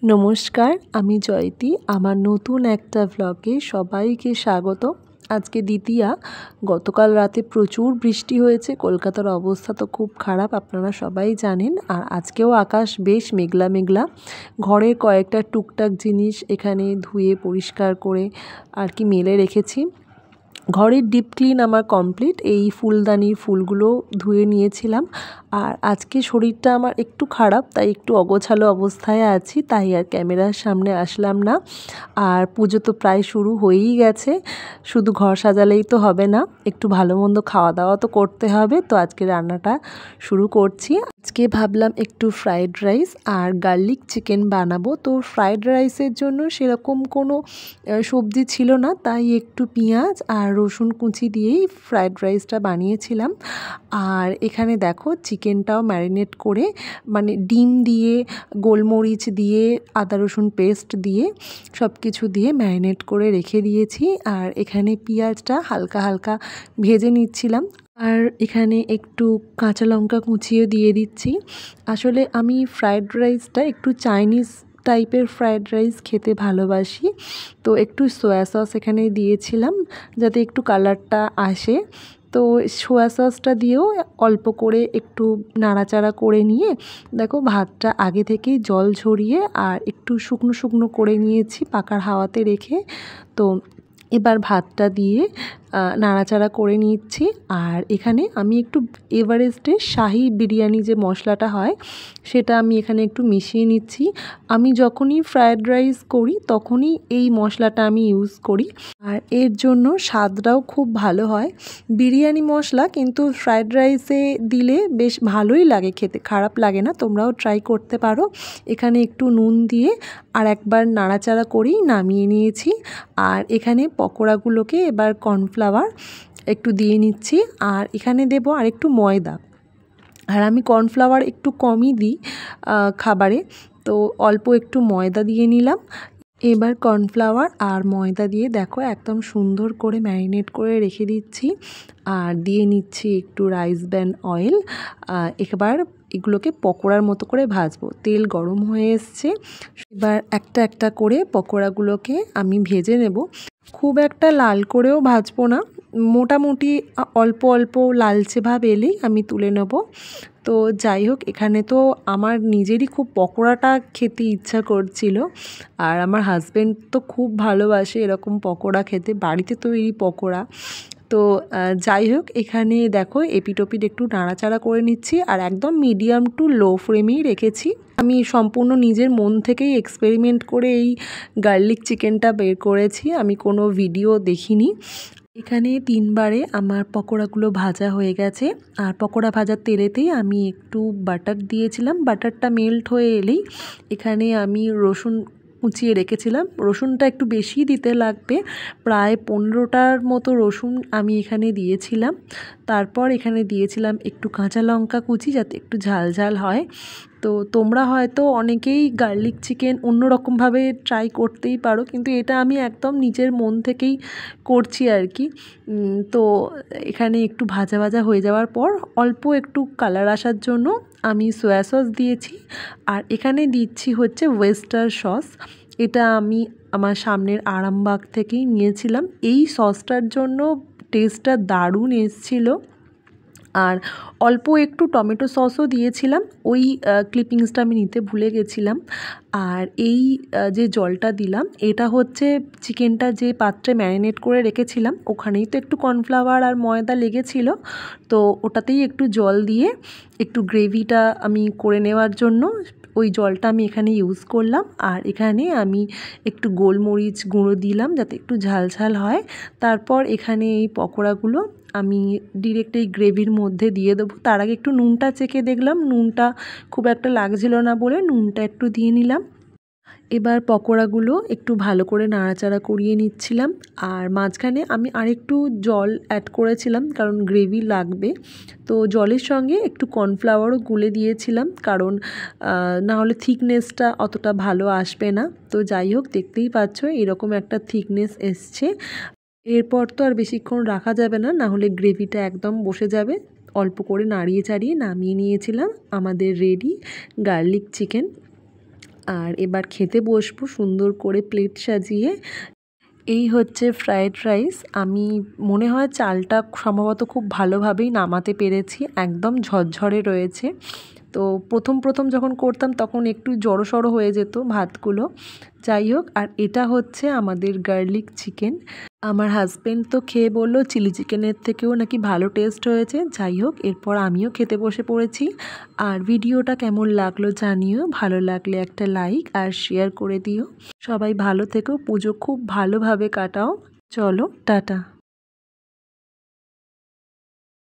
নমস্কার, আমি জয়তী। আমার নতুন একটা ভ্লগে সবাইকে স্বাগত। আজকে দ্বিতীয়া। গতকাল রাতে প্রচুর বৃষ্টি হয়েছে। কলকাতার অবস্থা তো খুব খারাপ, আপনারা সবাই জানেন। আর আজকেও আকাশ বেশ মেঘলা মেঘলা। ঘরের কয়েকটা টুকটাক জিনিস এখানে ধুয়ে পরিষ্কার করে আর কি মেলে রেখেছি। ঘরের ডিপ ক্লিন আমার কমপ্লিট। এই ফুলদানির ফুলগুলো ধুয়ে নিয়েছিলাম। আর আজকে শরীরটা আমার একটু খারাপ, তাই একটু অগোছালো অবস্থায় আছি, তাই আর ক্যামেরার সামনে আসলাম না। আর পুজো তো প্রায় শুরু হয়েই গেছে, শুধু ঘর সাজালেই তো হবে না, একটু ভালো মন্দ খাওয়া দাওয়া তো করতে হবে। তো আজকে রান্নাটা শুরু করছি। আজকে ভাবলাম একটু ফ্রাইড রাইস আর গার্লিক চিকেন বানাবো। তো ফ্রাইড রাইসের জন্য সেরকম কোনো সবজি ছিল না, তাই একটু পেঁয়াজ আর রসুন কুচি দিয়েই ফ্রাইড রাইসটা বানিয়েছিলাম। আর এখানে দেখো চিকেনটাও ম্যারিনেট করে, মানে ডিম দিয়ে, গোলমরিচ দিয়ে, আদা রসুন পেস্ট দিয়ে, সব কিছু দিয়ে ম্যারিনেট করে রেখে দিয়েছি। আর এখানে পেঁয়াজটা হালকা হালকা ভেজে নিচ্ছিলাম। আর এখানে একটু কাঁচা লঙ্কা কুচিয়ে দিয়ে দিচ্ছি। আসলে আমি ফ্রাইড রাইসটা একটু চাইনিজ টাইপের ফ্রাইড রাইস খেতে ভালোবাসি, তো একটু সয়া সস এখানে দিয়েছিলাম যাতে একটু কালারটা আসে। তো সোয়া সসটা দিয়েও অল্প করে একটু নাড়াচাড়া করে নিয়ে দেখো ভাতটা আগে থেকেই জল ঝরিয়ে আর একটু শুকনো শুকনো করে নিয়েছি পাখার হাওয়াতে রেখে। তো এবার ভাতটা দিয়ে নাড়াচাড়া করে নিচ্ছি। আর এখানে আমি একটু এভারেস্টের শাহি বিরিয়ানি যে মশলাটা হয় সেটা আমি এখানে একটু মিশিয়ে নিচ্ছি। আমি যখনই ফ্রায়েড রাইস করি তখনই এই মশলাটা আমি ইউজ করি, আর এর জন্য স্বাদটাও খুব ভালো হয়। বিরিয়ানি মশলা কিন্তু ফ্রায়েড রাইসে দিলে বেশ ভালোই লাগে খেতে, খারাপ লাগে না। তোমরাও ট্রাই করতে পারো। এখানে একটু নুন দিয়ে আর একবার নাড়াচাড়া করেই নামিয়ে নিয়েছি। আর এখানে পকোড়াগুলোকে এবার কর্নফ্লাওয়ার একটু দিয়ে নিচ্ছি, আর এখানে দেবো আর একটু ময়দা। আর আমি কর্নফ্লাওয়ার একটু কমই দিই খাবারে, তো অল্প একটু ময়দা দিয়ে নিলাম। এবার কর্নফ্লাওয়ার আর ময়দা দিয়ে দেখো একদম সুন্দর করে ম্যারিনেট করে রেখে দিচ্ছি। আর দিয়ে নিচ্ছি একটু রাইস ব্র্যান অয়েল। এবার এগুলোকে পকোড়ার মতো করে ভাজবো। তেল গরম হয়ে এসছে, এবার একটা একটা করে পকোড়াগুলোকে আমি ভেজে নেব। খুব একটা লাল করেও ভাজবো না, মোটামুটি অল্প অল্প লালচে ভাব এলেই আমি তুলে নেব। তো যাই হোক, এখানে তো আমার নিজেরই খুব পকোড়াটা খেতে ইচ্ছা করছিল। আর আমার হাজব্যান্ড তো খুব ভালোবাসে এরকম পকোড়া খেতে, বাড়িতে তৈরি পকোড়া। তো যাই হোক, এখানে দেখো এপিটোপিট একটু নাড়াচাড়া করে নিচ্ছি আর একদম মিডিয়াম টু লো ফ্লেমেই রেখেছি। আমি সম্পূর্ণ নিজের মন থেকেই এক্সপেরিমেন্ট করে এই গার্লিক চিকেনটা বের করেছি, আমি কোনো ভিডিও দেখিনি। এখানে 3 বারে আমার পকোড়াগুলো ভাজা হয়ে গেছে। আর পকোড়া ভাজার তেলেতেই আমি একটু বাটার দিয়েছিলাম। বাটারটা মেল্ট হয়ে এলেই এখানে আমি রসুন কুচিয়ে রেখেছিলাম। রসুনটা একটু বেশি দিতে লাগবে, প্রায় 15টার মতো রসুন আমি এখানে দিয়েছিলাম। তারপর এখানে দিয়েছিলাম একটু কাঁচা লঙ্কা কুচি, যাতে একটু ঝাল ঝাল হয়। তো তোমরা হয়তো অনেকেই গার্লিক চিকেন অন্যরকমভাবে ট্রাই করতেই পারো, কিন্তু এটা আমি একদম নিজের মন থেকেই করছি আর কি। তো এখানে একটু ভাজা ভাজা হয়ে যাওয়ার পর অল্প একটু কালার আসার জন্য আমি সয়া সস দিয়েছি। আর এখানে দিচ্ছি হচ্ছে ওয়েস্টার সস। এটা আমি আমার সামনের আরামবাগ থেকেই নিয়েছিলাম। এই সসটার জন্য টেস্টটা দারুণ এসেছিলো। আর অল্প একটু টমেটো সসও দিয়েছিলাম, ওই ক্লিপিংসটা আমি নিতে ভুলে গেছিলাম। আর এই যে জলটা দিলাম এটা হচ্ছে চিকেনটা যে পাত্রে ম্যারিনেট করে রেখেছিলাম ওখানেই তো একটু কর্নফ্লাওয়ার আর ময়দা লেগেছিল, তো ওটাতেই একটু জল দিয়ে একটু গ্রেভিটা আমি করে নেওয়ার জন্য ওই জলটা আমি এখানে ইউজ করলাম। আর এখানে আমি একটু গোলমরিচ গুঁড়ো দিলাম যাতে একটু ঝাল ঝাল হয়। তারপর এখানে এই পকোড়াগুলো আমি ডিরেক্ট এই গ্রেভির মধ্যে দিয়ে দেবো। তার আগে একটু নুনটা চেখে দেখলাম, নুনটা খুব একটা লাগছিল না বলে নুনটা একটু দিয়ে নিলাম। এবার পকোড়াগুলো একটু ভালো করে নাড়াচাড়া করিয়ে নিচ্ছিলাম। আর মাঝখানে আমি আরেকটু জল অ্যাড করেছিলাম কারণ গ্রেভি লাগবে। তো জলের সঙ্গে একটু কর্নফ্লাওয়ারও গুলে দিয়েছিলাম, কারণ নাহলে থিকনেসটা অতটা ভালো আসবে না। তো যাই হোক, দেখতেই পাচ্ছ এরকম একটা থিকনেস এসছে। এরপর তো আর বেশিক্ষণ রাখা যাবে না, নাহলে গ্রেভিটা একদম বসে যাবে। অল্প করে নাড়িয়ে চাড়িয়ে নামিয়ে নিয়েছিলাম আমাদের রেডি গার্লিক চিকেন। আর এবার খেতে বসবো সুন্দর করে প্লেট সাজিয়ে। এই হচ্ছে ফ্রায়েড রাইস। আমি মনে হয় চালটা সম্ভবত খুব ভালোভাবেই নামাতে পেরেছি, একদম ঝরঝরে রয়েছে। তো প্রথম যখন করতাম তখন একটু জড়সড় হয়ে যেত ভাতগুলো। যাই হোক, আর এটা হচ্ছে আমাদের গার্লিক চিকেন। আমার হাজব্যান্ড তো খেয়ে বলল চিলি চিকেনের থেকেও নাকি ভালো টেস্ট হয়েছে। যাই হোক, এরপর আমিও খেতে বসে পড়েছি। আর ভিডিওটা কেমন লাগলো জানিও, ভালো লাগলে একটা লাইক আর শেয়ার করে দিও। সবাই ভালো থেকো, পুজো খুব ভালোভাবে কাটাও। চলো টাটা।